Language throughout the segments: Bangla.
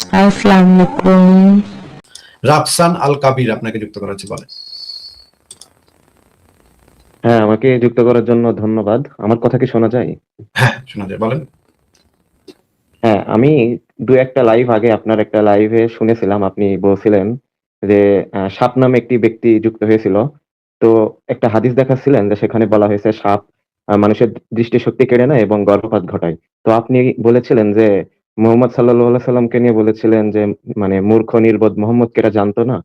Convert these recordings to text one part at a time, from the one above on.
আসসালামু আলাইকুম। রাফসান আল কাবির আপনাকে যুক্ত করা হচ্ছে, বলেন। হ্যাঁ, আমাকে যুক্ত করার জন্য ধন্যবাদ। আমার কথা কি শোনা যায়? হ্যাঁ, শোনা যায়, বলেন। হ্যাঁ, আমি একটা লাইভ আগে আপনার একটা লাইভে শুনেছিলাম, আপনি বলছিলেন যে সাপ নামে একটি ব্যক্তি যুক্ত হয়েছিল। তো একটা হাদিস দেখাচ্ছিলেন যে সেখানে বলা হয়েছে সাপ মানুষের দৃষ্টিশক্তি কেড়ে নেয় এবং গর্ভপাত ঘটায়। তো আপনি বলেছিলেন যে মোহাম্মদ সাল্লাল্লাহু সাল্লামকে নিয়ে বলেছিলেন যে মানে মূর্খ নির্বোধ মোহাম্মদকে এরা জানতো না,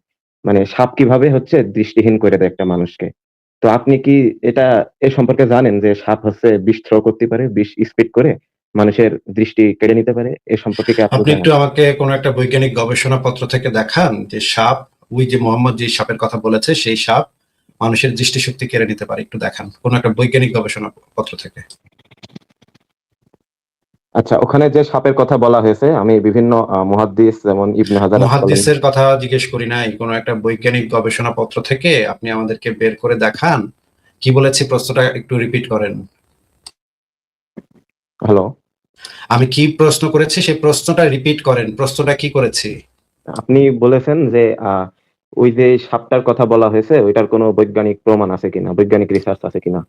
মানে সাপ কিভাবে হচ্ছে দৃষ্টিহীন করে দেয় একটা মানুষকে। তো আপনি কি এটা এ সম্পর্কে জানেন যে সাপ হচ্ছে বিষ থ্রো করতে পারে, বিষ স্পিট করে মানুষের দৃষ্টি কেড়ে নিতে পারে? এ সম্পর্কে কি আপনি আপনি একটু জানেন? আমাকে কোনো একটা বৈজ্ঞানিক গবেষণাপত্র থেকে দেখান যে সাপ, ওই যে মোহাম্মদ যে সাপের কথা বলেছে সেই সাপ মানুষের দৃষ্টিশক্তি কেড়ে নিতে পারে, একটু দেখান কোনো একটা বৈজ্ঞানিক গবেষণাপত্র থেকে। আচ্ছা, ওখানে যে সাপের কথা বলা হয়েছে, আমি বিভিন্ন মুহাদ্দিস যেমন ইবনে হাজার আসকালানি। মুহাদ্দিসের কথা জিজ্ঞেস করি নাই, কোনো একটা বৈজ্ঞানিক গবেষণাপত্র থেকে আপনি আমাদেরকে বের করে দেখান। কি বলেছি প্রশ্নটা একটু রিপিট করেন। হ্যালো, আমি কি প্রশ্ন করেছি সেই প্রশ্নটা রিপিট করেন, প্রশ্নটা কি করেছি। আপনি বলেছেন যে ওই যে সাপটার কথা বলা হয়েছে ওইটার কোনো বৈজ্ঞানিক প্রমাণ আছে কিনা, বৈজ্ঞানিক রিসার্চ আছে কিনা।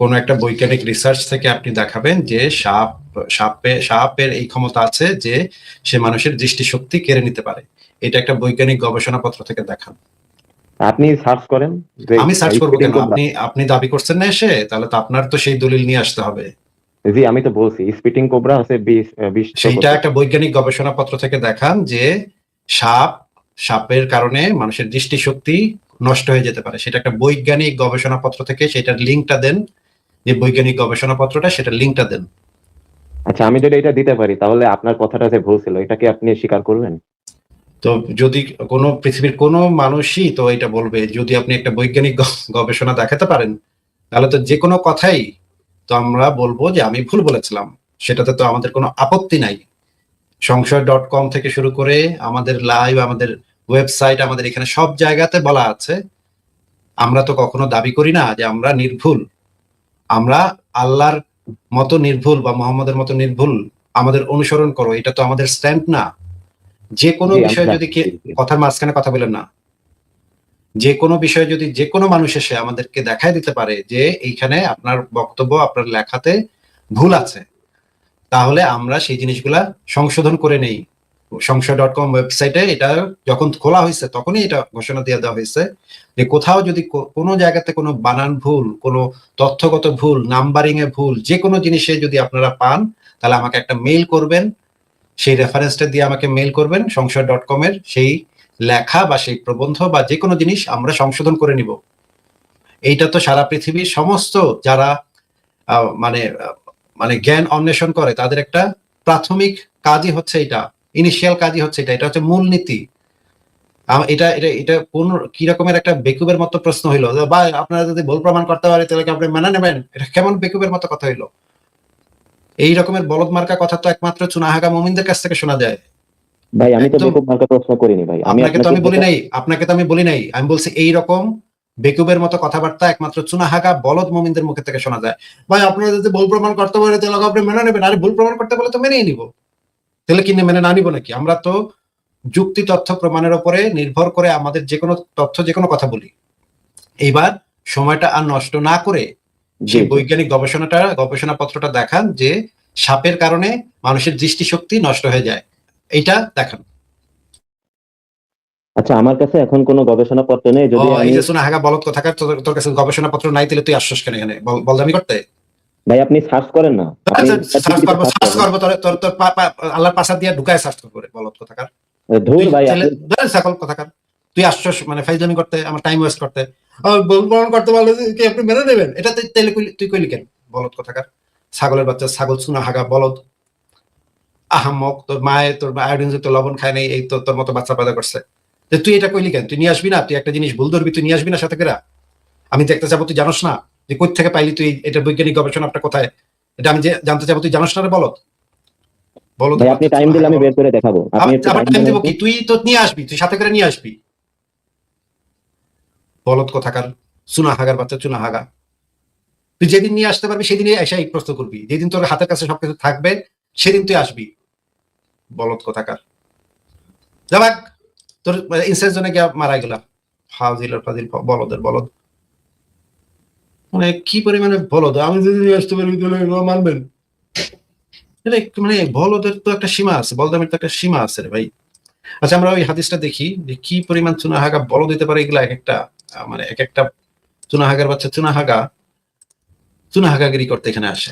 কোনো একটা বৈজ্ঞানিক রিসার্চ থেকে আপনি দেখাবেন যে সাপের এই ক্ষমতা আছে যে সে মানুষের দৃষ্টিশক্তি কেড়ে নিতে পারে, এটা একটা বৈজ্ঞানিক গবেষণাপত্র থেকে দেখান। আপনি সার্চ করেন যে আমি সার্চ করবো স্পিটিং কেন? কোবরা। আপনি আপনি দাবি করছেন না এসে, তাহলে তো আপনার তো সেই দলিল নিয়ে আসতে হবে। জি, আমি তো বলছি স্পিটিং কোবরা আছে বিষ বিষ থ্রো সেইটা করতে একটা পারে। বৈজ্ঞানিক গবেষণাপত্র থেকে দেখান যে সাপ সাপের কারণে মানুষের দৃষ্টিশক্তি নষ্ট হয়ে যেতে পারে, সেটা একটা বৈজ্ঞানিক গবেষণাপত্র থেকে, সেটার লিঙ্কটা দেন। যে বৈজ্ঞানিক গবেষণাপত্রটা সেটার লিঙ্কটা দেন। আচ্ছা, আমি যদি এটা দিতে পারি তাহলে আপনার কথাটা যে ভুল ছিল এটা কি আপনি স্বীকার করবেন? তো যদি কোনো পৃথিবীর কোনো মানুষই তো এটা বলবে, যদি আপনি একটা বৈজ্ঞানিক গবেষণা দেখাতে পারেন তাহলে তো যে কোনো কথাই তো আমরা বলবো যে আমি ভুল বলেছিলাম, সেটাতে তো আমাদের কোনো আপত্তি নাই। সংশয়.com থেকে শুরু করে আমাদের লাইভ, আমাদের ওয়েবসাইট, আমাদের এখানে সব জায়গাতে বলা আছে। আমরা তো কখনো দাবি করি না যে আমরা নির্ভুল, আমরা আল্লাহর মতো নির্ভুল বা মোহাম্মদের মতো নির্ভুল আমাদের অনুসরণ করো, এটা তো আমাদের স্ট্যান্ড না। যে কোনো জি, আমি বিষয়ে জানি। যদি জি, জি। কথার মাঝখানে কথা বলেন না, যে কোনো বিষয়ে যদি যে কোনো মানুষ এসে আমাদেরকে দেখায় দিতে পারে যে এইখানে আপনার বক্তব্য, আপনার লেখাতে ভুল আছে, তাহলে আমরা সেই জিনিসগুলা সংশোধন করে নেই। সংশয়.com ওয়েবসাইটে এটা যখন খোলা হয়েছে তখনই এটা ঘোষণা দিয়ে দেওয়া হয়েছে যে কোথাও যদি কোনো জায়গাতে কোনো বানান ভুল, কোনো তথ্যগত ভুল, নাম্বারিং এ ভুল, যে কোনো জিনিসে যদি আপনারা পান তাহলে আমাকে একটা মেইল করবেন, সেই রেফারেন্সটা দিয়ে আমাকে মেইল করবেন। সংশয়.com এর সেই লেখা বা সেই প্রবন্ধ বা যে কোনো জিনিস আমরা সংশোধন করে নিব। এইটা তো সারা পৃথিবীর সমস্ত যারা মানে মানে জ্ঞান অন্বেষণ করে তাদের একটা প্রাথমিক কাজই হচ্ছে এটা, ইনিশিয়াল কাজই হচ্ছে এটা, এটা হচ্ছে মূলনীতি। এটা এটা এটা কোন কি রকমের একটা বেকুবের মতো প্রশ্ন হইলো, বা আপনারা যদি ভুল প্রমাণ করতে পারে তাহলে কি আপনি মেনে নেবেন? এটা কেমন বেকুবের মতো কথা হইলো? এই রকমের বলদ মার্কা কথা তো একমাত্র চুনাহাগা মুমিনদের কাছ থেকে শোনা যায়। ভাই, আমি তো একদম। বেকুব মার্কা প্রশ্ন করিনি ভাই, আমি আপনাকে তো আপনাকে আমি বলি যেটা। নাই, আপনাকে তো আমি বলি নাই, আমি বলছি এই রকম বেকুবের মতো কথাবার্তা একমাত্র চুনাহাগা বলদ মুমিনদের মুখে থেকে শোনা যায়। ভাই আপনারা যদি ভুল প্রমাণ করতে পারে তাহলে আপনি মেনে নেবেন, আরে ভুল প্রমাণ করতে বলে তো মেনেই নিব, তাহলে কি মেনে না নিব নাকি? আমরা তো যুক্তি তথ্য প্রমাণের উপরে নির্ভর করে আমাদের যে কোনো তথ্য, যে কোনো কথা বলি। এইবার সময়টা আর নষ্ট না করে জি, সেই জি। বৈজ্ঞানিক গবেষণাপত্রটা দেখান যে সাপের কারণে মানুষের দৃষ্টিশক্তি নষ্ট হয়ে যায়, এইটা দেখান। আচ্ছা, আমার কাছে এখন কোনো গবেষণাপত্র নেই, ও যদি এই আমি। যে চুনাহাগা বলদ কোথাকার, তোর কাছে গবেষণাপত্র নাই, তাহলে তুই আসছিস কেন এখানে বলদামি করতে? ভাই, আপনি সার্চ করেন না, আপনি সার্চ ChatGPT তে করবো, সার্চ সার্চ করবেন। করবো, তোর তোর তোর আল্লাহর পাশা দিয়ে ঢুকায় সার্চ করে বলদ কোথাকার। ধুর তুই ভাই, তাহলে আপনি। সকল কোথাকার, তুই আসছিস মানে ফাইজলামি করতে, আমার টাইম ওয়েস্ট করতে। ভুল প্রমাণ করতে পারলে কি আপনি মেনে নেবেন? এটা তাইলে তুই কইলি কেন বলদ কোথাকার? ছাগলের বাচ্চা, ছাগল, চুনা হাগা বলদ, আহাম্মক, তোর মায়ে তোর আয়োডিন যুক্ত লবণ খায় নাই, এই তো তোর মতো বাচ্চা পয়দা করছে। তুই এটা কইলি কেন? তুই নিয়ে আসবি না? তুই একটা জিনিস ভুল ধরবি, তুই নিয়ে আসবি না সাথে করে? আমি দেখতে চাবো তুই জানোস না যে কই থেকে পাইলি তুই এটা, বৈজ্ঞানিক গবেষণাটা কোথায়? এটা আমি যে জানতে চাবো, তুই জানোস না রে বলদ, বলদের ভাই, আপনি বাচ্চা, টাইম চুনা দিলে হাগা আমি বলদ। বের করে দেখাবো, আপনি একটু আবার টাইম টাইম দেন দিব আমাকে। কি? তুই তো নিয়ে আসবি, তুই সাথে করে নিয়ে আসবি, বলদ কোথাকার, চুনা হাগার বাচ্চা, চুনা হাগা। তুই যেদিন নিয়ে আসতে পারবি সেদিনই এসে এই প্রশ্ন করবি, যেদিন তোর হাতের কাছে সবকিছু থাকবে সেদিন তুই আসবি, বলদ কোথাকার। যাবাক তোর ইনসাইড জোনে গিয়া মারা গেলাম, ফাজিল আর ফাজিল, বলদের বলদ, মানে কি পরিমাণে বলদ। আমি যদি নিয়ে আসতে পারি তাহলে এগুলো মানবেন? এটা মানে বলদের তো একটা সীমা আছে, বলদামের তো একটা সীমা আছে রে ভাই। আচ্ছা আমরা ওই হাদিসটা দেখি যে কি পরিমাণ চুনাহাগা বলদ দিতে পারে এগুলা, এক একটা মানে এক একটা চুনাহাগার বাচ্চা চুনাহাগাগিরি করতে এখানে আসে।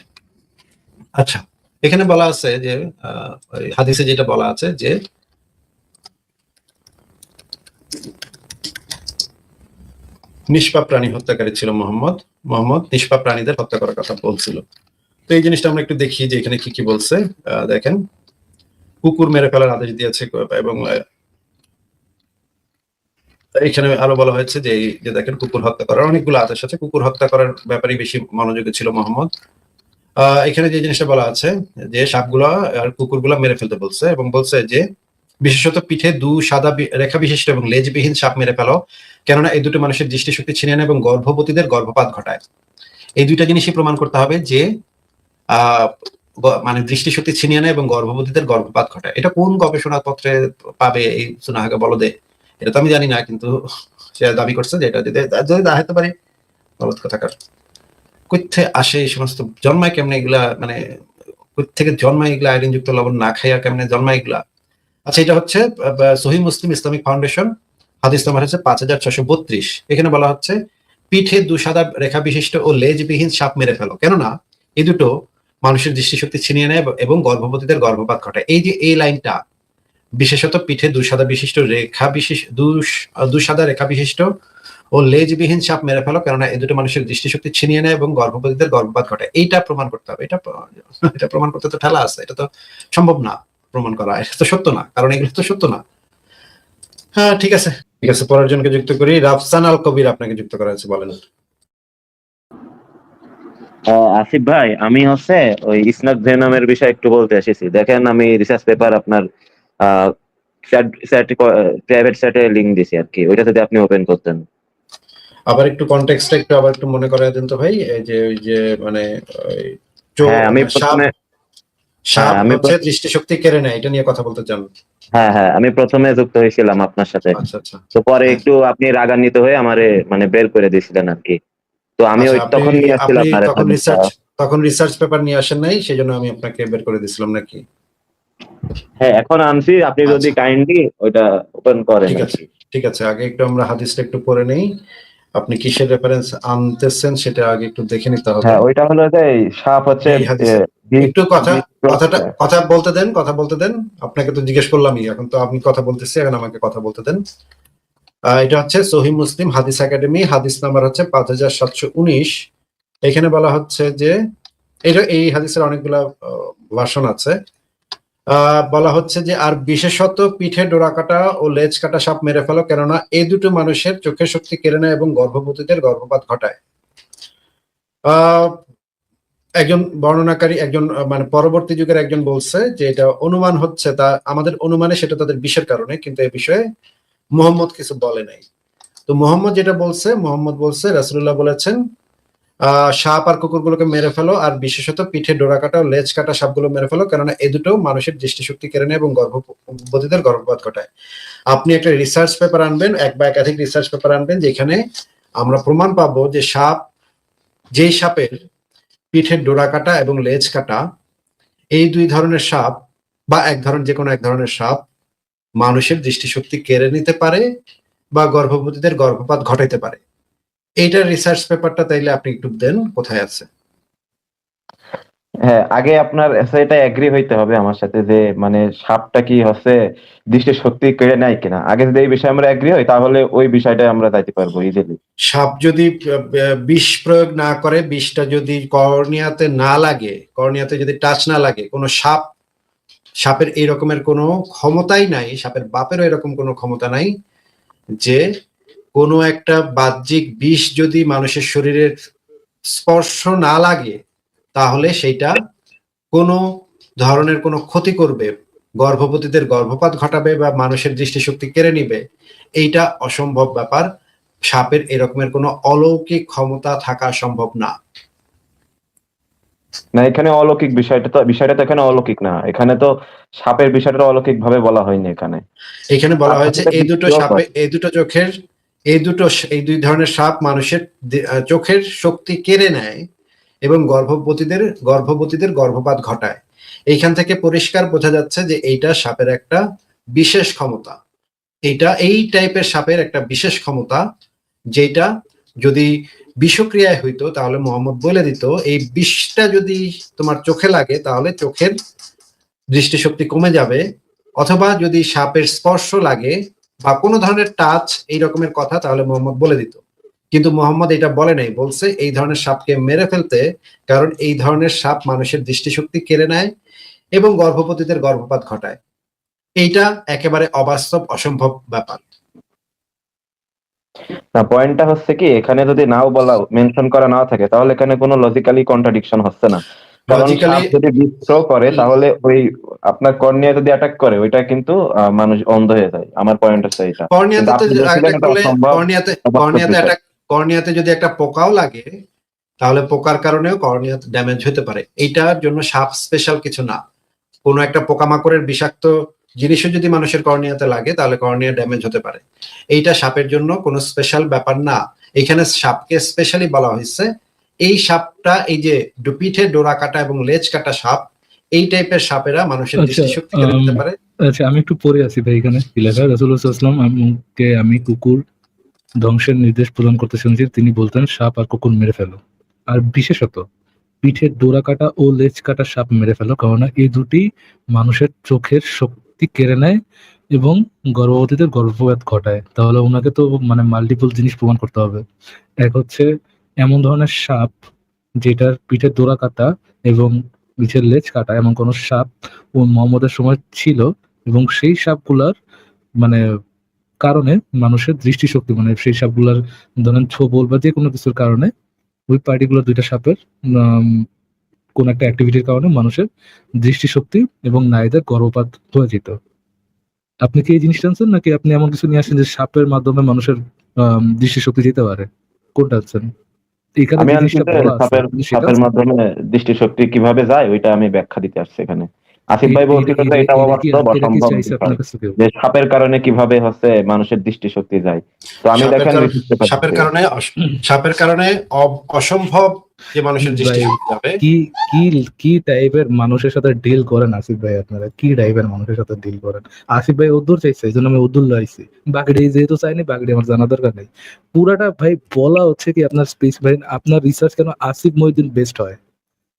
আচ্ছা এখানে বলা আছে যে ওই হাদিসে যেটা বলা আছে যে নিষ্পাপ প্রাণী হত্যাকারী ছিল মোহাম্মদ নিষ্পাপ প্রাণীদের হত্যা করার কথা বলছিল। তো এই জিনিসটা আমরা একটু দেখি যে এখানে কি কি বলছে। দেখেন, কুকুর মেরে ফেলার আদেশ দিয়েছে, এবং এখানে আরো বলা হয়েছে যে এই যে দেখেন কুকুর হত্যা করার অনেকগুলো আদেশ আছে, কুকুর হত্যা করার ব্যাপারে বেশি মনোযোগী ছিল মোহাম্মদ। এখানে যে জিনিসটা বলা আছে যে সাপগুলা আর কুকুরগুলা মেরে ফেলতে বলছে, এবং বলছে যে বিশেষত পিঠে সাদা রেখা বিশিষ্ট এবং লেজবিহীন সাপ মেরে ফেলো, কেননা এই দুটো মানুষের দৃষ্টিশক্তি ছিনিয়ে নেয় এবং গর্ভবতীদের গর্ভপাত ঘটায়। এই দুইটা জিনিসই প্রমাণ করতে হবে যে মানে দৃষ্টিশক্তি ছিনিয়ে নেয় এবং গর্ভবতীদের গর্ভপাত ঘটায়। এটা কোন গবেষণা পত্রে পাবে এই চুনাহাগা বলদে, এটা তো আমি জানি না, কিন্তু সে দাবি করছে যে এটা যদি দেখাতে পারি। বলদ কথাকার কোথা আসে এই সমস্ত, জন্মায় কেমনে এগুলা, মানে থেকে জন্মায় এগুলা, আয়োডিন যুক্ত লবণ না খাইয়া কেমনে জন্মায় এগুলা। আচ্ছা এটা হচ্ছে সহিহ মুসলিম ইসলামিক ফাউন্ডেশন, হাদিস নাম্বার হচ্ছে 5632। এখানে বলা হচ্ছে পিঠে সাদা রেখা বিশিষ্ট ও লেজবিহীন সাপ মেরে ফেলো, কেননা এই দুটো মানুষের দৃষ্টিশক্তি ছিনিয়ে নেয় এবং গর্ভবতীদের গর্ভপাত ঘটায়। এই যে এই লাইনটা, বিশেষত পিঠে সাদা বিশিষ্ট রেখা বিশিষ্ট সাদা রেখা বিশিষ্ট ও লেজবিহীন সাপ মেরে ফেলো, কেননা এই দুটো মানুষের দৃষ্টিশক্তি ছিনিয়ে নেয় এবং গর্ভবতীদের গর্ভপাত ঘটায়। এইটা প্রমাণ করতে হবে। এটা প্রমাণ করতে তো ঠেলা আছে, এটা তো সম্ভব না প্রমাণ করা, এটা তো সত্য না, কারণ এগুলো তো সত্য না। হ্যাঁ ঠিক আছে, পরের জনকে যুক্ত করি। রাফসান আল কবির আপনাকে যুক্ত করা আছে, বলেন। আসিফ ভাই, আমি হচ্ছে ওই ইসনাদ ভেনমের বিষয়ে একটু বলতে এসেছি। দেখেন আমি রিসার্চ পেপার আপনার প্রাইভেট চ্যাটে লিংক দিছি আর কি, ওইটা যদি আপনি ওপেন করতেন। আবার একটু কনটেক্সটটা একটু আবার একটু মনে করায় দেন তো ভাই। এই যে ওই যে মানে আমি প্রথমে সাপ হচ্ছে দৃষ্টিশক্তি কেড়ে নেয়, এটা নিয়ে কথা বলতে চান? হ্যাঁ আমি প্রথমে যুক্ত হয়েছিলাম আপনার সাথে। আচ্ছা তো পরে একটু আপনি রাগান্বিত হয়ে আমারে মানে বের করে দিয়েছিলেন আর কি। তো আমি ওই তখন নিয়ে আসছিলাম তখন রিসার্চ পেপার নিয়ে আসেন নাই, সেজন্য আমি আপনাকে বের করে দিয়েছিলাম নাকি? হ্যাঁ এখন আনছি, আপনি যদি কাইন্ডলি ওইটা ওপেন করেন। ঠিক আছে, আগে একটু আমরা হাদিসটা একটু পড়ে নেই। আপনি কিসের রেফারেন্স আনতেছেন সেটা আগে একটু দেখে নিতে হবে। হ্যাঁ ওইটা হলো যে সাপ হচ্ছে, একটু কথা বলতে দেন। আপনাকে তো জিজ্ঞেস করলামই, এখন তো আপনি কথা বলতেছি, এখন আমাকে কথা বলতে দেন। এটা হচ্ছে সহিহ মুসলিম হাদিস একাডেমি, হাদিস নাম্বার হচ্ছে 5719। এখানে বলা হচ্ছে যে এই হাদিসের অনেকগুলা ভার্সন আছে। বলা হচ্ছে যে আর বিশেষত পিঠে ডোরা কাটা ও লেজ কাটা সাপ মেরে ফেলো, কেননা এই দুটো মানুষের চোখের শক্তি কেড়ে নেয় এবং গর্ভবতীদের গর্ভপাত ঘটায়। একজন বর্ণনাকারী, একজন মানে পরবর্তী যুগের একজন বলছে যে এটা অনুমান হচ্ছে, তা আমাদের অনুমানে সেটা তাদের বিষের কারণে, কিন্তু এই বিষয়ে মুহাম্মদ কিছু বলে নাই। তো মুহাম্মদ যেটা বলছে রাসূলুল্লাহ বলেছেন সাপ আর কুকুরগুলোকে মেরে ফেলো, আর বিশেষত পিঠে ডোরা কাটা ও লেজ কাটা সাপগুলো মেরে ফেলো, কেননা এই দুটো মানুষের দৃষ্টিশক্তি কেড়ে নেয় এবং গর্ভবতীদের গর্ভপাত ঘটায়। আপনি একটা রিসার্চ পেপার আনবেন, এক বা একাধিক রিসার্চ পেপার আনবেন, যেখানে আমরা প্রমাণ পাবো যে যেই সাপের পিঠে ডোরা কাটা এবং লেজ কাটা, এই দুই ধরনের সাপ বা যে কোনো এক ধরনের সাপ মানুষের দৃষ্টিশক্তি কেড়ে নিতে পারে বা গর্ভবতীদের গর্ভপাত ঘটাইতে পারে। এইটার রিসার্চ পেপারটা তাইলে আপনি একটু দেন, কোথায় আছে? হ্যাঁ আগে আপনার এটা এগ্রি হইতে হবে আমার সাথে যে মানে সাপটা কি হচ্ছে দৃষ্টি শক্তি কেড়ে নেয় কিনা। আগে যদি এই বিষয়ে আমরা এগ্রি হই তাহলে ওই বিষয়টা আমরা যাইতে পারবো ইজিলি। সাপ যদি বিষ প্রয়োগ না করে, বিষটা যদি কর্নিয়াতে না লাগে, কর্নিয়াতে যদি টাচ না লাগে, কোনো সাপের এই রকমের কোনো ক্ষমতাই নাই, সাপের বাপেরও এরকম কোনো ক্ষমতা নাই যে কোনো একটা বাহ্যিক বিষ যদি মানুষের শরীরের স্পর্শ না লাগে তাহলে সেইটা কোনো ধরনের কোনো ক্ষতি করবে, গর্ভবতীদের গর্ভপাত ঘটাবে বা মানুষের দৃষ্টিশক্তি কেড়ে নিবে, এইটা অসম্ভব ব্যাপার। সাপের এরকমের কোনো অলৌকিক ক্ষমতা থাকা সম্ভব না। না, এখানে অলৌকিক বিষয়টা তো এখানে অলৌকিক না, এখানে তো সাপের বিষয়টা অলৌকিক ভাবে বলা হয়নি এখানে। এখানে বলা সাপ হয়েছে আসলে এই দুটো বিক্রিও সাপে করে। এই দুই ধরনের সাপ মানুষের চোখের শক্তি কেড়ে নেয় এবং গর্ভবতীদের গর্ভপাত ঘটায়। এইখান থেকে পরিষ্কার বোঝা যাচ্ছে যে এইটা সাপের একটা বিশেষ ক্ষমতা। এই টাইপের সাপের একটা বিশেষ ক্ষমতা, যেটা যদি বিষক্রিয়ায় হইতো তাহলে মোহাম্মদ বলে দিত এই বিষটা যদি তোমার চোখে লাগে তাহলে চোখের দৃষ্টিশক্তি কমে যাবে, অথবা যদি সাপের স্পর্শ লাগে বা কোনো ধরনের টাচ এই রকমের কথা, তাহলে মোহাম্মদ বলে দিত। কিন্তু মোহাম্মদ এটা বলে নাই, বলছে এই ধরনের সাপকে মেরে ফেলতে, কারণ এই ধরনের সাপ মানুষের দৃষ্টিশক্তি কেড়ে নেয় এবং গর্ভবতীদের গর্ভপাত ঘটায়। এইটা একেবারে অবাস্তব, অসম্ভব ব্যাপার। না, পয়েন্টটা হচ্ছে কি, এখানে যদি নাও বলা মেনশন করা না থাকে তাহলে এখানে কোনো লজিক্যালি কন্ট্রাডিকশন হচ্ছে না। কারণ লজিক্যালি সাপ যদি বিষ throw করে তাহলে ওই আপনার কর্নিয়া যদি অ্যাটাক করে ওইটা কিন্তু মানুষ অন্ধ হয়ে যায়। আমার পয়েন্ট হচ্ছে এটা। কিন্তু কর্নিয়াতে আপনি বলছিলেন অ্যাটাক এটা করলে অসম্ভব, অবাস্তব বিষয়। কর্নিয়াতে যদি একটা পোকাও লাগে তাহলে পোকার কারণেও কর্নিয়া ড্যামেজ হতে পারে। এইটার জন্য সাপ স্পেশাল কিছু না। কোনো একটা পোকামাকড়ের বিষাক্ত জিনিসও যদি মানুষের কর্নিয়াতে লাগে তাহলে কর্নিয়া ড্যামেজ হতে পারে। এইটা সাপের জন্য কোনো স্পেশাল ব্যাপার না। এখানে সাপকে স্পেশালি বলা হয়েছে, এই সাপটা এই যে পিঠে ডোরা কাটা এবং লেজ কাটা সাপ, এই টাইপের সাপেরা মানুষের আচ্ছা, দৃষ্টিশক্তি কেড়ে নিতে পারে। আচ্ছা, আমি একটু পড়ে আছি ভাই। এখানে কি লেখা? রাসূলুল্লাহ সাল্লাল্লাহু আলাইহি ওয়াসাল্লামকে আমি কুকুর ধ্বংসের নির্দেশ প্রদান করতে শুনছি। তিনি বলতেন সাপ আর কুকুর মেরে ফেলো, আর বিশেষত পিঠের ডোরা কাটা ও লেজ কাটা সাপ মেরে ফেলো, কারণ এই দুটি মানুষের চোখের শক্তি কেড়ে নেয় এবং গর্ভবতীদের গর্ভপাত ঘটায়। তাহলে ওনাকে তো মানে মাল্টিপল জিনিস প্রমাণ করতে হবে। এক হচ্ছে এমন ধরনের সাপ যেটার পিঠের ডোরা কাটা এবং পিঠের লেজ কাটা এমন কোন সাপ ও মুহাম্মদের সময় ছিল, এবং সেই সাপগুলার মানে কারণে মানুষের দৃষ্টিশক্তি, মানে সেই সাপগুলার ধরেন ছোবল বা যে কোনো কিছুর কারণে ওই পার্টিকুলার দুইটা সাপের কোন একটা অ্যাক্টিভিটির কারণে মানুষের দৃষ্টিশক্তি এবং নারীদের গর্ভপাত হয়ে যেত। আপনি কি এই জিনিসটা আনছেন, নাকি আপনি এমন কিছু নিয়ে আসছেন যে সাপের মাধ্যমে মানুষের দৃষ্টিশক্তি যেতে পারে? কোনটা আনছেন? এখানে আমি যে আনছি জিনিসটা যে বলা আছে আপনি সেটা সাপের মাধ্যমে দৃষ্টিশক্তি কিভাবে যায় ওইটা আমি ব্যাখ্যা দিতে আসছি এখানে। আসিফ ভাই বলছিল যে এটা অবাস্তব, এটা কি অসম্ভব চাইছে বিষয়, আপনার কাছ থেকে? যে সাপের কারণে কিভাবে হচ্ছে মানুষের দৃষ্টিশক্তি যায়। তো আমি সাপের দেখেন কারণে research paper সাপের দিচ্ছি। কারণে সাপের কারণে অসম্ভব যে মানুষের ভাই, দৃষ্টিশক্তি যাবে। কি কি কি টাইপের মানুষের সাথে ডিল করেন আসিফ ভাই? আপনারা কি টাইপের মানুষের সাথে ডিল করেন? আসিফ ভাই উদ্দুর চাইছে, এই জন্য আমি উদ্দুর লাইছি। বাকিটা যেহেতু চাইনি, বাকিটা আমার জানা দরকার নেই। পুরাটা ভাই বলা হচ্ছে কি আপনার স্পেস ভাই, আপনার রিসার্চ কেন আসিফ মহিউদ্দিন বেস্ট হয়?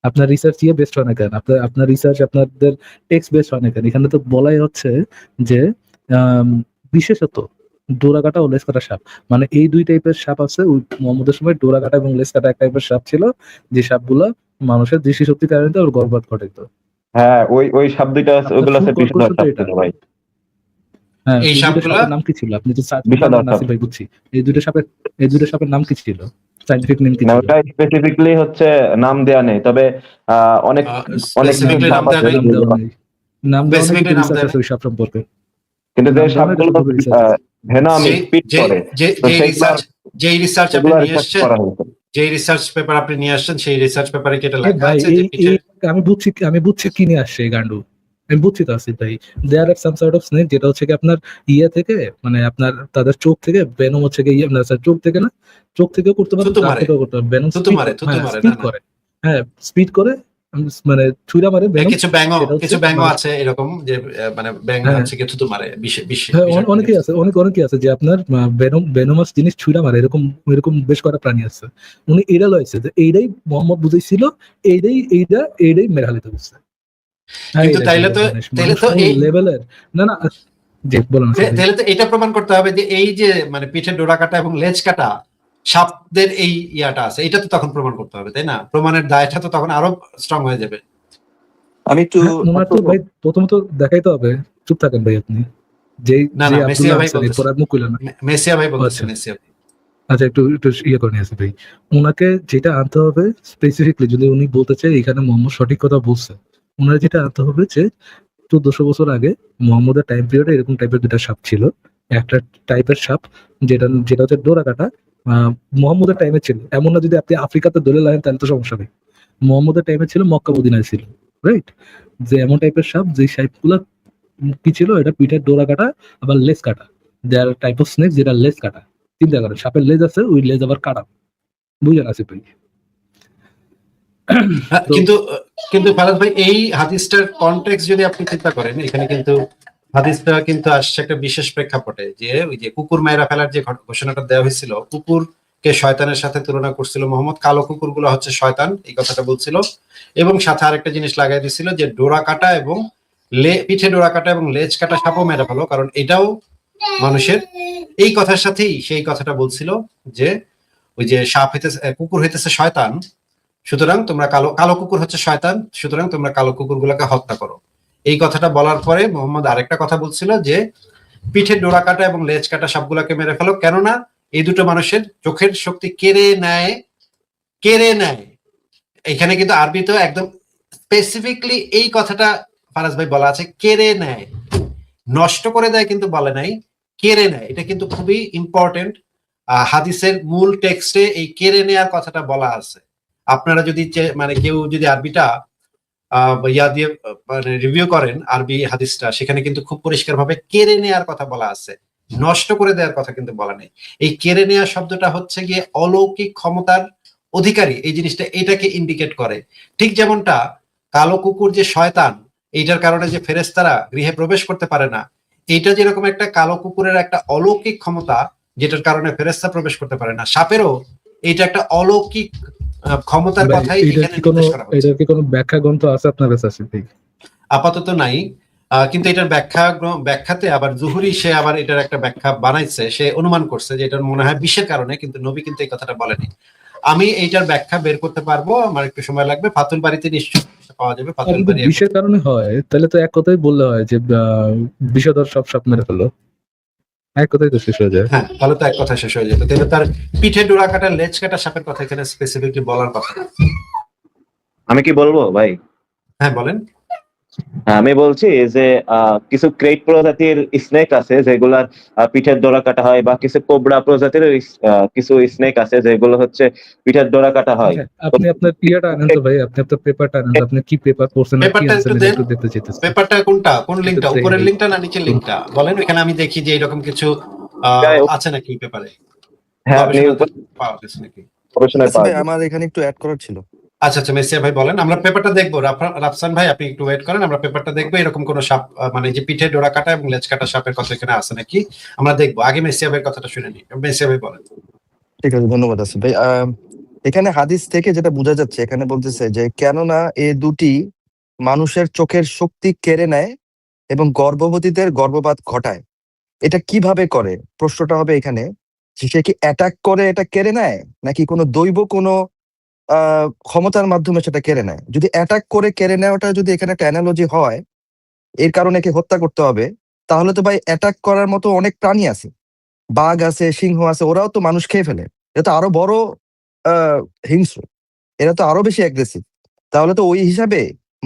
আপনার রিসার্চ ইয়ে বেস্ট হয় না কেন? আপনার রিসার্চ আপনাদের টেক্সট বেস্ট হয় না কেন? এখানে তো বলাই হচ্ছে যে আম, বিশেষত ডোরা কাটা ও লেজ কাটা সাপ, মানে এই দুই টাইপের সাপ আছে। ওই মুহাম্মদের সময় ডোরা কাটা এবং লেজ কাটা এক টাইপের সাপ ছিল, যে সাপগুলা মানুষের দৃষ্টিশক্তি কারণে ওর গর্ভপাত ঘটাইত। হ্যাঁ, ওই সাপ দুইটা আপনার ওইগুলো ফুল হচ্ছে বিষধর কনক্লুশন তো সাপ এটা। ছিল ভাই। হ্যাঁ, এই এই দুটো সাপগুলা সাপের নাম কি ছিল? আপনি তো সার্চ করবেন বিষধর সাপ। নাসির ভাই, বুঝছি। এই দুটো সাপের নাম কি ছিল? সাইন্টিফিক নেম কি না, ছিল? ওটা স্পেসিফিকলি হচ্ছে নাম দেয়া নেই, তবে অনেক অনেক কিছু স্পেসিফিকলি সাপ নাম দেওয়া আছে নেই, নাম দেওয়া নেই। নাম দেওয়া নেই, স্পেসিফিকলি কিন্তু নাম রিসার্চ দেওয়া আছে নেই। ওই সাপ সম্পর্কে। কিন্তু যে নাম দেওয়া নেই, এটা সাপগুলো শুধু রিসার্চ আছে। ভেনম যে স্পিড যে করে, যে তো যেই রিসার্চ আপনি সেগুলো নিয়ে রিসার্চ এসেছেন, করা হয়েছে। যেই রিসার্চ পেপার আপনি নিয়ে আসছেন সেই রিসার্চ পেপারে কি এটা এ লেখা ভাই, আছে যে এই পিঠে? এই আমি বুঝছি কি নিয়ে আসছে এই গান্ডু। আমি বুঝছি তো আসিফ ভাই, দেয়ার আর সাম সর্ট অফ স্নেক, যেটা হচ্ছে কি আপনার ইয়ে থেকে, মানে আপনার তাদের চোখ থেকে ভেনম হচ্ছে কি ইয়ে না স্যার, চোখ থেকে না, চোখ থেকেও করতে পারে, থুতু দাঁত মারে, থেকেও করতে পারে। ভেনম থুতু স্পিড মারে, করে, থুতু হ্যাঁ মারে, না স্পিড না। করে, হ্যাঁ স্পিড করে, মানে ছুঁড়া মারে ভেনম। কিছু ব্যাঙও সেটা হচ্ছে কিছু ব্যাঙও মানুষ, আছে এরকম যে মানে ব্যাঙ হ্যাঁ হচ্ছে কি থুতু মারে, হ্যাঁ, বিষাক্ত অনেকেই জিনিস। আছে, অনেকেই আছে যে আপনার ভেনোমাস জিনিস ছুঁড়া মারে, এরকম এরকম বেশ কটা প্রাণী আছে। উনি এটা লইছে যে এইটাই মোহাম্মদ বুঝাইছিল, এইটাই মেরে বুঝছে। হ্যাঁ, কিন্তু এই তাইলে টাইপের তো জিনিস তাইলে মানুষ তো কোন এই লেভেলের। না না, যে বলেন আসিফ ভাই। তাহলে তো এটা প্রমাণ করতে হবে যে এই যে মানে পিঠে ডোরা কাটা এবং লেজ কাটা সাপদের এই ইয়াটা আছে, এটা তো তখন প্রমাণ করতে হবে, তাই না? প্রমাণের দায়টা তো তখন আরো স্ট্রং হয়ে যাবে। আমি একটু হ্যাঁ, ওনার তো ভাই প্রথমত দেখাইতে হবে। চুপ থাকেন ভাই আপনি। না যে না, মেসিয়া আব্দুল্লাহ ভাই আনসারী, বলতেছে, পরে আর মুখ খুলে না। মেসিয়া ভাই বলতেছে, আচ্ছা মেসিয়া ভাই। আচ্ছা, একটু একটু ইয়ে করে নিয়ে আসি ভাই। ওনাকে যেটা আনতে হবে স্পেসিফিকলি, যদি উনি বলতে চাই এখানে মোহাম্মদ সঠিক কথা বলছে, ওনার যেটা আনতে হবে যে 1400 বছর আগে মোহাম্মদের টাইম পিরিয়ডে এরকম টাইপের দুটা সাপ ছিল। একটা টাইপের সাপ যেটা যেটা হচ্ছে ডোরা কাটা, মোহাম্মদের টাইমে ছিল। এমন না যদি আপনি আফ্রিকাতে দলে লাগেন তাহলে তো সমস্যা নেই। মুহাম্মদের টাইমে ছিল, মক্কা মদিনায় ছিল, রাইট? যে এমন টাইপের সাপ, যে সাপগুলা কি ছিল, এটা পিঠের ডোরা কাটা আবার লেজ কাটা। দেয়ার টাইপ অফ স্নেক যেটা লেজ কাটা। চিন্তা করেন, সাপের লেজ আছে, ওই লেজ আবার কাটা। বুঝলেন আসিফ ভাই? তো কিন্তু কিন্তু ফারাদ ভাই, এই হাদিসটার কনটেক্সট যদি আপনি চিন্তা করেন, এখানে কিন্তু হাদিসটা কিন্তু আসছে একটা বিশেষ প্রেক্ষাপটে, যে ওই যে কুকুর মায়েরা ফেলার যে ঘোষণাটা দেওয়া হয়েছিল, কুকুরকে শয়তানের সাথে তুলনা করছিল মোহাম্মদ, কালো কুকুরগুলো হচ্ছে শয়তান, এই কথাটা বলছিল। এবং সাথে আরেকটা জিনিস লাগাই দিছিল যে ডোরা কাটা এবং পিঠে ডোরা কাটা এবং লেজ কাটা সাপও মেরে ফেলো, কারণ এটাও মানুষের। এই কথার সাথেই সেই কথাটা বলছিল যে ওই যে সাপ হইতেছে, কুকুর হইতেছে শয়তান, সুতরাং তোমরা কালো কালো কুকুর হচ্ছে শয়তান, সুতরাং তোমরা কালো কুকুরগুলোকে হত্যা করো। এই কথাটা বলার পরে মোহাম্মদ আরেকটা কথা বলছিল যে পিঠে ডোরা কাটা এবং লেজ কাটা সবগুলোকে মেরে ফেলো, কেননা এই দুটো মানুষের চোখের শক্তি কেড়ে নেয়। এখানে কিন্তু আরবিতেও একদম স্পেসিফিকলি এই কথাটা ফারাজ ভাই বলা আছে, কেড়ে নেয়, নষ্ট করে দেয় কিন্তু বলে নাই, কেড়ে নেয়। এটা কিন্তু খুবই ইম্পর্টেন্ট। হাদিসের মূল টেক্সটে এই কেড়ে নেয়ার কথাটা বলা আছে। আপনারা যদি মানে কেউ যদি আরবিটা ইয়া দিয়ে মানে রিভিউ করেন আরবি হাদিসটা, সেখানে কিন্তু খুব পরিষ্কার ভাবে কেড়ে নেয়ার কথা বলা আছে, নষ্ট করে দেওয়ার কথা কিন্তু বলা নেই। এই কেড়ে নেওয়া শব্দটা হচ্ছে গিয়ে অলৌকিক ক্ষমতার অধিকারী, এই জিনিসটা এটাকে ইন্ডিকেট করে। ঠিক যেমনটা কালো কুকুর যে শয়তান, এইটার কারণে যে ফেরেশতারা গৃহে প্রবেশ করতে পারে না, এইটা যেরকম একটা কালো কুকুরের একটা অলৌকিক ক্ষমতা, যেটার কারণে ফেরেশতা প্রবেশ করতে পারে না, সাপেরও এইটা একটা অলৌকিক ক্ষমতার ভাই, কথাই এটার এখানে কি কোনো নির্দেশ করা হচ্ছে। এটার কি কোনো ব্যাখ্যা গ্রন্থ আছে আপনার কাছে আসিফ ভাই? আপাতত নাই, কিন্তু এটার ব্যাখ্যাতে আবার জুহুরি সে আবার এটার একটা ব্যাখ্যা বানাইছে, সে অনুমান করছে যে এটার মনে হয় বিষের কারণে, কিন্তু নবী কিন্তু এই কথাটা বলেনি। আমি এইটার ব্যাখ্যা বের করতে পারবো, আমার একটু সময় লাগবে, ফাতুল বাড়িতে নিশ্চয়ই পাওয়া যাবে। আর ফাতুল যদি বাড়ি বিষের কারণে হয়, তাহলে তো এক কথাই বললে হয় যে বিষধর সব সাপ মেরে ফেলো, এক কথাই তো শেষ হয়ে যায়। হ্যাঁ, তাহলে তো এক কথা শেষ হয়ে যেত, তাহলে তার পিঠে ডোরা কাটা লেজ কাটা সাপের কথা এখানে স্পেসিফিকলি বলার কথা। আমি কি বলবো ভাই? হ্যাঁ বলেন। হ্যাঁ, আমি বলছি যে কিছু ক্রেট প্রজাতির স্নেক আছে যেগুলার পিঠের ডোরা কাটা হয়, বা কিছু কোবরা প্রজাতির কিছু স্নেক আছে যেগুলো হচ্ছে পিঠের ডোরা কাটা হয়। আচ্ছা, আপনি আপনার ইয়াটা আনেন তো ভাই, আপনি আপনার পেপারটা আনেন তো, আপনি কি পেপার পড়ছেন আর কি পেপারটা আনছেন, একটু এটা দেন। একটু দেখতে চাইতেছি। পেপারটা কোনটা, কোন একটু লিঙ্কটা, দেখেন উপরের ভাই। লিঙ্কটা না নিচের লিঙ্কটা বলেন, এখানে আমি দেখি যে এরকম কিছু যাই হোক, আছে নাকি পেপারে, হ্যাঁ আপনি গবেষণাতে পাওয়া গেছে নাকি। গবেষণায় আচ্ছা পাওয়া ভাই, যাবে। আমার এখানে একটু অ্যাড করার ছিল। আচ্ছা আচ্ছা, মেসিয়া ভাই বলেন, আমরা পেপারটা দেখবো। রাফসান ভাই আপনি একটু ওয়েট করেন, আমরা পেপারটা দেখবো, এরকম কোন সাপ মানে যে পিঠে ডোরা কাটা এবং লেজ কাটা সাপের কথা এখানে আছে নাকি আমরা দেখবো। আগে মেসিয়া ভাইয়ের কথাটা শুনে নিই। মেসিয়া ভাই বলেন। ঠিক আছে, ধন্যবাদ আসিফ ভাই। এখানে হাদিস থেকে যেটা বোঝা যাচ্ছে, এখানে বলতেছে যে কেননা এ দুটি মানুষের চোখের শক্তি কেড়ে নেয় এবং গর্ভবতীদের গর্ভপাত ঘটায়। এটা কিভাবে করে? প্রশ্নটা হবে এখানে যে সে কি অ্যাটাক করে এটা কেড়ে নেয়, নাকি কোনো দৈব কোনো ক্ষমতার মাধ্যমে সেটা কেড়ে নেয়? যদি অ্যাটাক করে কেড়ে নেওয়াটা যদি এখানে একটা অ্যানালজি হয়, এর কারণে একে হত্যা করতে হবে, তাহলে তো ভাই অ্যাটাক করার মতো অনেক প্রাণী আছে, বাঘ আছে, সিংহ আছে, ওরাও তো মানুষ খেয়ে ফেলে। এটা তো আরো বড় হিংস্র, এরা তো আরো বেশি অ্যাগ্রেসিভ। তাহলে তো ওই হিসাবে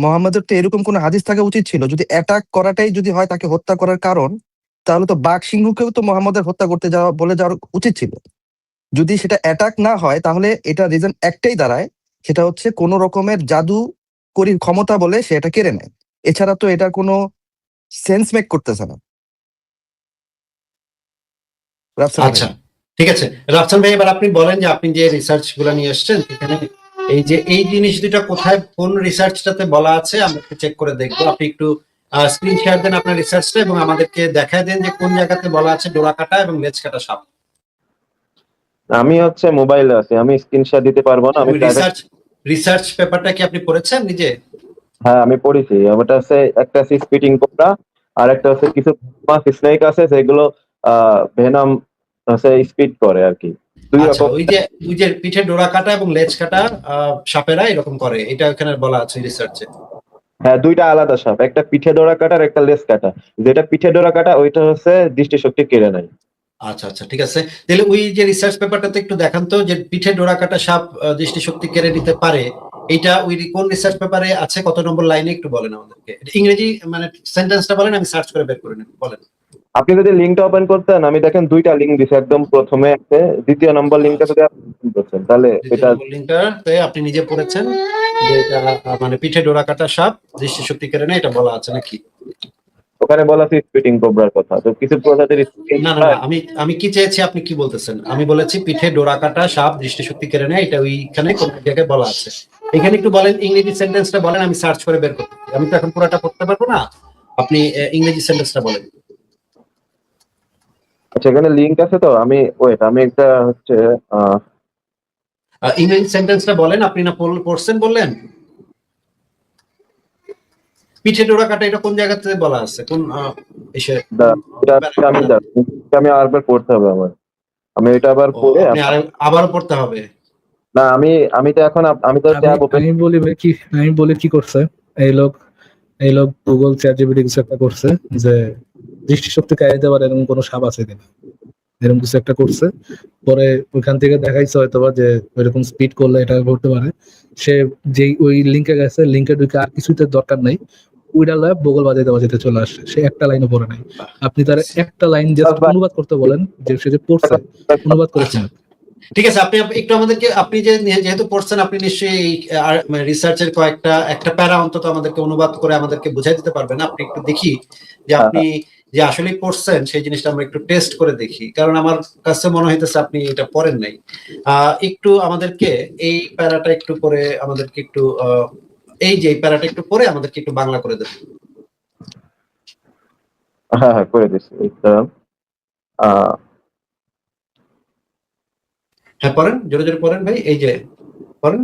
মোহাম্মদের তো এরকম কোনো হাদিস থাকা উচিত ছিল, যদি অ্যাটাক করাটাই যদি হয় তাকে হত্যা করার কারণ, তাহলে তো বাঘ সিংহকেও তো মোহাম্মদের হত্যা করতে যাওয়া বলে যাওয়ার উচিত ছিল। যদি সেটা অ্যাটাক না হয়, তাহলে এটা রিজন একটাই দাঁড়ায়, সেটা হচ্ছে কোন রকমের জাদু করি ক্ষমতা বলে সে এটা কেড়ে নেয়। এছাড়া তো এটা কোনো সেন্স মেক করতেছে না। রাফসান ভাই। আচ্ছা ঠিক আছে, রাফসান ভাই এবার আপনি বলেন যে আপনি যে রিসার্চ গুলো নিয়ে এসেছেন, এখানে এই যে এই জিনিস দুটা কোথায়, কোন রিসার্চটাতে বলা আছে আমরা একটু চেক করে দেখবো। আপনি একটু স্ক্রিন শেয়ার দেন আপনার রিসার্চটা, এবং আমাদেরকে দেখায় দেন যে কোন জায়গাতে বলা আছে ডোরা কাটা এবং লেজ কাটা সাপ। আমি হচ্ছে মোবাইলে আছি, আমি স্ক্রিনশট দিতে পারবো না, আমি রিসার্চ পেপারটা কি আপনি পড়েছেন নিজে? হ্যাঁ আমি পড়েছি। ওটা হচ্ছে একটা আছে স্পিটিং কোবরা, আর একটা হচ্ছে কিছু স্নেক আছে যেগুলো ভেনম হচ্ছে স্পিড করে আর কি। দুই আচ্ছা, রকম। ওই যে পিঠে ডোরা কাটা এবং লেজ কাটা সাপেরা এরকম করে, এটা এখানে বলা আছে রিসার্চে। হ্যাঁ, দুইটা আলাদা সাপ, একটা পিঠে ডোরা কাটা আর একটা লেজ কাটা। যেটা পিঠে ডোরা কাটা ওইটা হচ্ছে দৃষ্টিশক্তি কেড়ে নেয়। আচ্ছা আচ্ছা ঠিক আছে, তাহলে ওই যে রিসার্চ পেপারটাতে একটু দেখান তো, যে পিঠে ডোরা কাটা সাপ দৃষ্টিশক্তি কেড়ে নিতে পারে, এইটা ওই কোন রিসার্চ পেপারে আছে, কত নম্বর লাইনে একটু বলেন আমাদেরকে। ইংরেজি মানে সেন্টেন্সটা বলেন, আমি সার্চ করে বের করে নেব, বলেন। আপনি যদি লিঙ্কটা ওপেন করতেন, আমি দেখেন দুইটা লিঙ্ক দিছি, একদম প্রথমে আছে, দ্বিতীয় নম্বর লিঙ্কটা যদি আপনি open করতেন তাহলে দ্বিতীয় এটা নম্বর লিঙ্কটাতে আপনি নিজে পড়েছেন যে এটা মানে পিঠে ডোরা কাটা সাপ দৃষ্টিশক্তি কেড়ে নেয়, এটা বলা আছে নাকি? ওখানে বলা আছে স্পিটিং কোবরার কথা, তো কিছু প্রজাতির না না না, আমি কি চেয়েছি, আপনি কি বলতেছেন? আমি বলেছি পিঠে ডোরা কাটা সাপ দৃষ্টিশক্তি কেড়ে নেয়, এটা ওইখানে কোন জায়গায় বলা আছে? এখানে একটু বলেন, ইংরেজি সেন্টেন্সটা বলেন, আমি সার্চ করে বের করতে পারি। আমি তো এখন পুরোটা পড়তে পারবো না, আপনি ইংরেজি সেন্টেন্সটা বলেন। আচ্ছা, এখানে লিংক আছে, তো আমি ওয়েট, আমি একটা হচ্ছে ইংরেজি সেন্টেন্সটা বলেন, আপনি না পড়ছেন বললেন? পিঠে ডোরা কাটা এটা কোন জায়গাতে বলা আছে, কোন এসে আমি আরেকবার পড়তে হবে আমার, আমি এটা আবার পড়ে আপনি আবারও পড়তে হবে? না, আমি তো এখন আমি তো ট্যাব ওপেন। আমি বলি ভাই কি, আমি বলি কি করছে এই লোক গুগল চ্যাট জিপিটি কিছু একটা করছে যে দৃষ্টিশক্তি কাটিয়ে দেওয়ার এরকম কোনো সাপ আছে কিনা, এরকম কিছু একটা করছে। পরে ওইখান থেকে দেখাইছে হয়তো বা যে ওইরকম স্পিড করলে এটা ঘটতে পারে। সে যেই ওই লিঙ্কে গেছে, লিঙ্কে ঢুকে আর কিছুতে দরকার নাই, ওইটা লয় বগল বাজাইতে বাজাইতে চলে আসে, সে একটা লাইনও পড়ে নাই। আপনি তার একটা লাইন জাস্ট অনুবাদ করতে বলেন, যে সে যে পড়ছে অনুবাদ করেছেন। ঠিক আছে, আপনি একটু আমাদেরকে, আপনি যেহেতু পড়ছেন, আপনি নিশ্চয়ই রিসার্চের একটা প্যারা অন্তত আমাদেরকে অনুবাদ করে আমাদেরকে বুঝাই দিতে পারবেন। আপনি একটু দেখি যে আপনি যে আসলে পড়ছেন সেই জিনিসটা আমরা একটু টেস্ট করে দেখি, কারণ আমার কাছে মনে হইতেছে আপনি এটা পড়েন নাই। একটু আমাদেরকে এই প্যারাটা একটু করে আমাদেরকে একটু এই যে প্যারাটা একটু পড়ে আমাদেরকে একটু বাংলা করে দেবেন। হ্যাঁ, করে দিচ্ছি। হ্যাঁ পড়েন, জোরে জোরে পড়েন ভাই, এই যে পড়েন,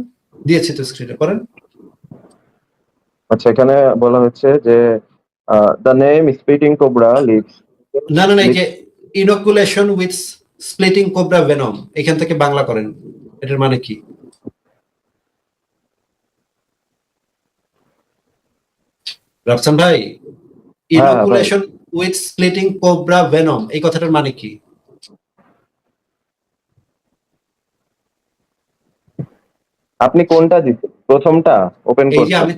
দিয়েছি তো স্ক্রিনে, পড়েন। আচ্ছা, এখানে বলা হচ্ছে যে the name spitting cobra lives. না না না, এই যে inoculation with splitting cobra venom, এখান থেকে বাংলা করেন, এটার মানে কি? রাফসান ভাই, inoculation with splitting cobra venom এই কথাটার মানে কি? আপনি কোনটা দিচ্ছেন, প্রথমটা ওপেন এই যে করছেন?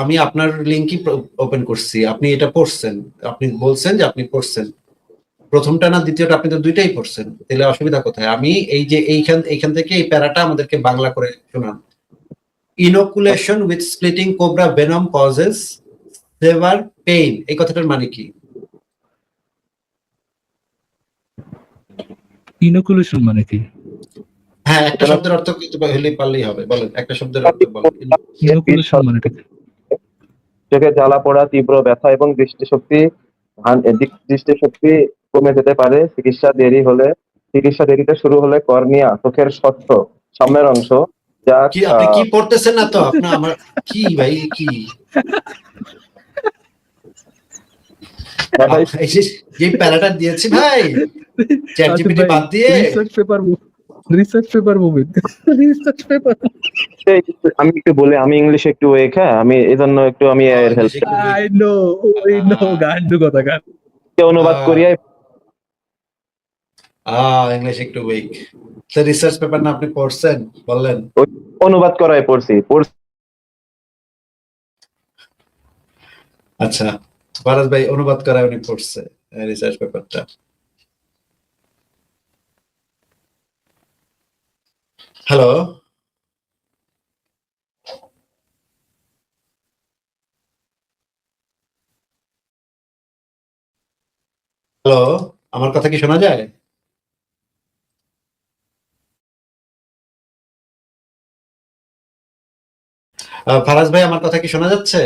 আমি আপনার লিংকই ওপেন করছি, আপনি এটা পড়ছেন, আপনি বলছেন যে আপনি পড়ছেন প্রথমটা না দ্বিতীয়টা, আপনি তো দুইটাই পড়ছেন, তাহলে অসুবিধা কোথায়? আমি এই যে এইখান থেকে এই প্যারাটা আমাদেরকে বাংলা করে শোনান। Inoculation with splitting cobra venom causes severe pain, এই কথাটার মানে কি? ইনোকুলেশন মানে কি? হ্যাঁ, একটা শব্দের অর্থ কিন্তু হলেই পারলেই হবে, বলেন একটা শব্দের অর্থ বলেন। ইনোকুলেশন মানে কি? চোখে জ্বালা পোড়া, তীব্র ব্যথা এবং দৃষ্টিশক্তি কমে যেতে পারে। চিকিৎসা দেরিতে শুরু হলে কর্নিয়া, চোখের স্বচ্ছ সামনের অংশ, যা কি আপনি কি পড়তেছেন না তো? আপনার আমার কি ভাই, কি যে প্যারাটা দিয়েছি ভাই চ্যাট জিপিটি বাদ দিয়ে, research paper movement, research paper. আমি একটু বলে, আমি ইংলিশে একটু ওয়েক, হ্যাঁ, আমি এই জন্য একটু আমি এর হেল্প আই নো গান্ডু কথা গান অনুবাদ করিয়া ইংলিশ একটু উইক। রিসার্চ পেপার না আপনি পড়ছেন বললেন? অনুবাদ করায় পড়ছি। আচ্ছা, ফারাজ ভাই অনুবাদ করায় উনি পড়ছে রিসার্চ পেপারটা। হ্যালো হ্যালো, আমার কথা কি শোনা যায়? ফারাজ ভাই, আমার কথা কি শোনা যাচ্ছে?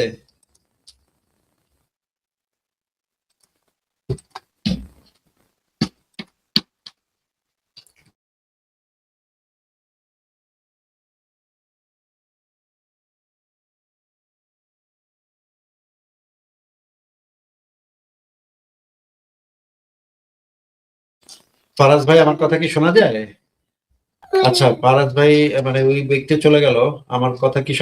ফারাজ ভাই, আমার কথা কি শোনা যায়? আচ্ছা, ফারাজ ভাই মানে ওই ব্যক্তি চলে গেল, আমার কথা কি